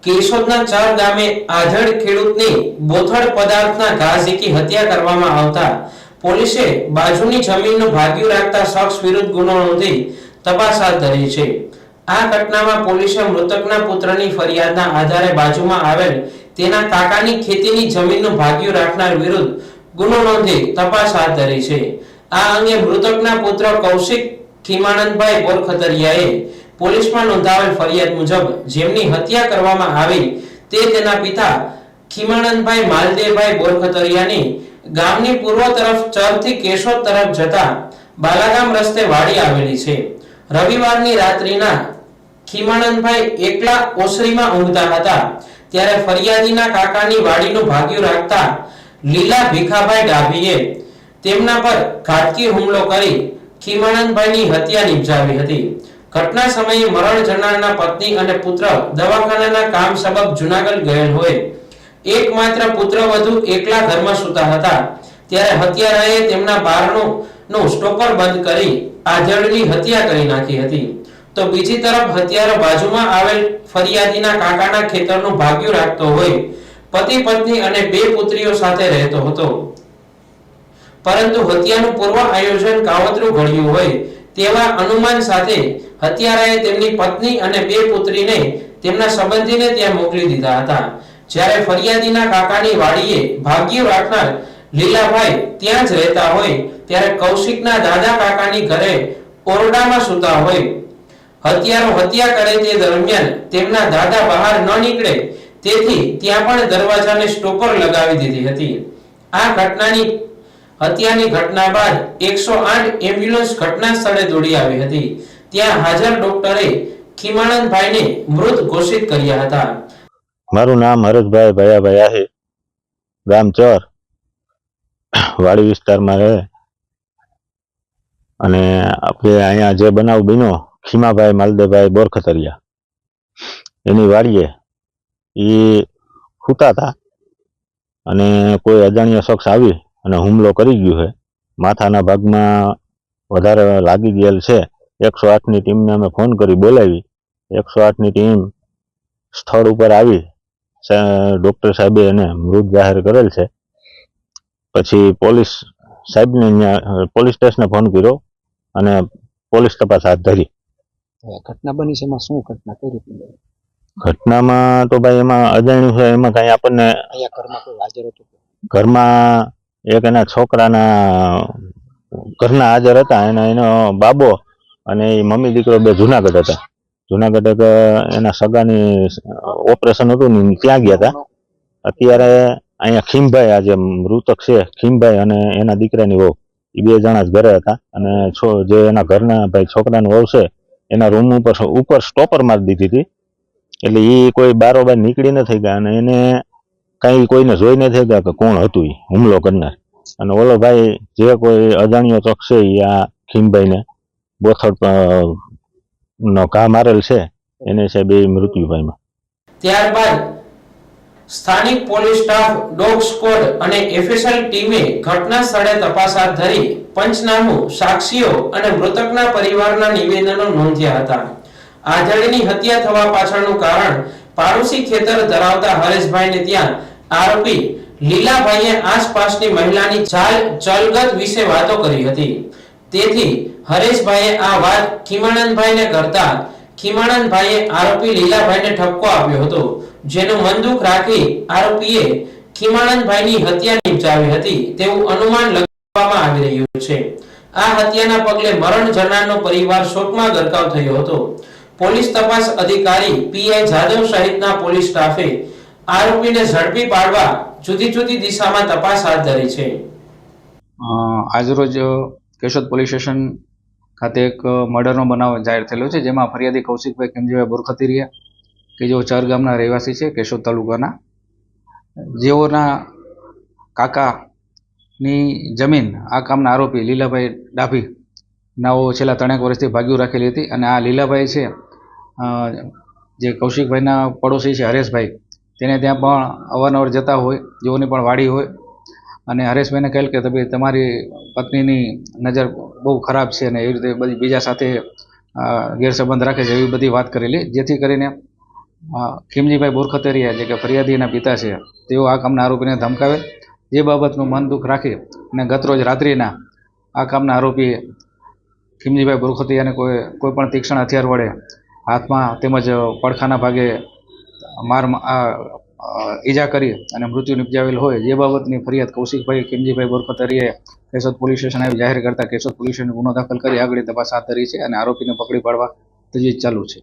કેશોદના ચાર ગામે આધડ ખેડૂતની બોથડ પદાર્થના ઘા ઝીકી હત્યા કરવામાં આવતા પોલીસે બાજુની જમીનનું ભાગ્યું રાખતા શખ્સ વિરુદ્ધ ગુનો નોંધી તપાસ હાથ ધરી છે. આ ઘટનામાં પોલીસે મૃતકના પુત્રની ફરિયાદના આધારે બાજુમાં આવેલ તેના કાકાની ખેતીની જમીનનું ભાગ્યું રાખનાર વિરુદ્ધ ગુનો નોંધી તપાસ હાથ ધરી છે. આ અંગે મૃતકના પુત્ર કૌશિક ખીમાનંદભાઈ બોરખતરિયાએ પોલીસમાં નોંધાવેલ ફરિયાદ મુજબ જેમની હત્યા કરવામાં આવી તે તેના પિતા ખીમાનંદભાઈ માલદેવભાઈ બોરખતરિયાની ગામની પૂર્વ તરફ ચરથી કેશોદ તરફ જતા બાલાગામ રસ્તે વાડી આવેલી છે. રવિવારની રાત્રિના ખીમાનંદભાઈ એકલા ઓસરીમાં ઊંઘતા હતા ત્યારે ફરિયાદીના કાકાની વાડીનું ભાગ્યું રાખતા લીલા ભીખાભાઈ ડાભીએ તેમના પર ઘાતકી હુમલો કરી ખીમાનંદભાઈની હત્યા નિપજાવી હતી. ઘટના સમયે મરણ જનારના પત્ની અને પુત્ર દવાખાનાના કામ સબબ જૂનાગઢ ગયેલ હોય એકમાત્ર પુત્ર વધુ એકલા ઘરમાં સૂતા હતા ત્યારે હત્યારાએ તેમના બારણું સ્ટોપર બંધ કરી આધેડની હત્યા કરી નાખી હતી. તો બીજી તરફ હત્યારો બાજુમાં આવેલ ફરિયાદીના કાકાના ખેતરનું ભાગ્યું રાખતો હોય પતિ પત્ની અને બે પુત્રીઓ સાથે રહેતો હતો, પરંતુ હત્યાનું પૂર્વ આયોજન કાવતરું ઘડ્યું હોય તેવા અનુમાન સાથે હત્યારાએ તેમની પત્ની અને બે પુત્રીને તેમના સંબંધીને ત્યાં મોકલી દીધા હતા. જ્યારે ફરિયાદીના કાકાની વાડીએ ભાગ્યું રાખનાર લીલાભાઈ ત્યાં જ રહેતા હોય ત્યારે કૌશિકના દાદા કાકાની ઘરે ઓરડામાં સૂતા હોય હત્યારો હત્યા કરે તે દરમિયાન તેમના દાદા બહાર ન નીકળે તેથી ત્યાં પણ દરવાજાને સ્ટોપર લગાવી દીધી હતી. આ હત્યાની ઘટના બાદ 108 એમ્બ્યુલન્સ ઘટના સ્થળે દોડી આવી હતી. ત્યાં હાજર ડોક્ટરે ખીમાનંદભાઈને મૃત ઘોષિત કર્યા હતા. મારું નામ હરેશભાઈ ભયાભાઈ આહિર, ગામ ચર, વાડી વિસ્તારમાં રહે. અને આપણે અહીંયા જે બનાવ બન્યો ખીમાભાઈ માલદેવભાઈ બોરખતરિયા એની વાડીએ એ સૂતા હતા અને કોઈ અજાણ્યો શખ્સ આવી અને હુમલો કરી ગયો છે. માથાના ભાગમાં વધારે લાગી ગયેલ છે. 108ની ટીમને અમે ફોન કરી બોલાવી. 108ની ટીમ સ્થળ ઉપર આવી ડૉક્ટર સાહેબે એને મૃત જાહેર કરેલ છે. પછી પોલીસ સાહેબને પોલીસ સ્ટેશને ફોન કર્યો અને પોલીસ તપાસ હાથ ધરી. ઘટના બની છે એમાં શું ઘટના કઈ રીતે? ઘટનામાં તો ભાઈ એમાં અજાણ્યું છે, એમાં કાંઈ આપણને ઘરમાં કોઈ હાજર હતું? ઘરમાં એક એના છોકરાના ઘરના હાજર હતા, એનો બાબો અને એ મમ્મી દીકરો બે જુનાગઢ હતા. જુનાગઢ એક એના સગાની ઓપરેશન હતું ને ત્યાં ગયા હતા. અત્યારે અહીંયા ખીમભાઈ આ જે મૃતક છે ખીમભાઈ અને એના દીકરાની વહુ એ બે જણા જ ઘરે હતા. અને જે એના ઘરના ભાઈ છોકરાની વહુ છે એના રૂમ ઉપર સ્ટોપર મારી દીધી હતી. એટલે એ કોઈ બારોબાર નીકળી નથી ગયા અને એને કઈ કોઈને જોઈ નથી ગયા કે કોણ હતું એ હુમલો કરનાર. અને ઓલો ભાઈ જે કોઈ અજાણ્યો શખ્સ છે એ આ ખીમભાઈને બોથડ નો ઘા મારેલ છે એને છે બે મૃત્યુ પામ્યા. ત્યારબાદ સ્થાનિક પોલીસ સ્ટાફ, ડોગ સ્ક્વોડ અને એફએસએલ ટીમે ઘટના સ્થળે તપાસ હાથ ધરી પંચનામું, સાક્ષીઓ અને મૃતકના પરિવારના નિવેદનો નોંધ્યા હતા. આધેડની હત્યા થવા પાછળનું કારણ પાડોશી ખેતર ધરાવતા હરેશભાઈને ત્યાં આરોપી લીલાભાઈએ આસપાસની મહિલાની ચલગત વિશે વાતો કરી હતી. તેથી હરેશભાઈએ આ વાત ખીમાનંદભાઈને કરતા ખીમાનંદભાઈએ આરોપી લીલાભાઈને ઠપકો આપ્યો હતો, જેનો મનદુખ રાખી આરોપીએ ખીમાનંદભાઈની હત્યા નિપજાવી હતી તેવું અનુમાન લગાવવામાં આવી રહ્યું છે. આ હત્યાના પગલે મરણ જનારનો પરિવાર શોકમાં ગરકાવ થયો હતો. પોલીસ તપાસ અધિકારી પીઆઈ જાદવ સહિતના પોલીસ સ્ટાફે આરોપીને ઝડપી પાડવા જુદી જુદી દિશામાં તપાસ હાથ ધરી છે. આજરોજ કેશોદ પોલીસ સ્ટેશન ખાતે એક મર્ડરનો બનાવ જાહેર થયેલો છે, જેમાં ફરિયાદી કૌશિકભાઈ ખીમજીભાઈ બોરખતરિયા કે જેઓ ચર ગામના રહેવાસી છે કેશોદ તાલુકાના, જેઓના કાકાની જમીન આ કામના આરોપી લીલાભાઈ ડાભી નાઓ છેલ્લા 3 વર્ષથી ભાગ્યું રાખેલી હતી. અને આ લીલાભાઈ છે જે કૌશિકભાઈના પડોશી છે હરેશભાઈ, તેને ત્યાં પણ અવારનવાર જતા હોય, જેઓની પણ વાડી હોય. અને હરેશભાઈને કહેલ કે તમારી પત્નીની નજર બહુ ખરાબ છે અને એવી રીતે બધી બીજા સાથે ગેરસંબંધ રાખે છે એવી બધી વાત કરેલી, જેથી કરીને ખીમજીભાઈ બોરખતરિયા જે કે ફરિયાદીના પિતા છે તેઓ આ કામના આરોપીને ધમકાવે જે બાબતનું મન દુઃખ રાખી અને ગતરોજ રાત્રિના આ કામના આરોપી ખીમજીભાઈ બોરખતરિયાને કોઈ પણ તીક્ષ્ણ હથિયાર વડે હાથમાં તેમજ પડખાના ભાગે ઈજા કરી અને મૃત્યુ નિપજાવેલ હોય જે બાબતની ફરિયાદ કૌશિકભાઈ ખીમજીભાઈ બોરખતરિયાએ કેશોદ પોલીસ સ્ટેશન આવી જાહેર કરતા કેશોદ પોલીસ સ્ટેશન ગુનો દાખલ કરી આગળની તપાસ હાથ ધરી છે અને આરોપીને પકડી પાડવા તજવીજ ચાલુ છે.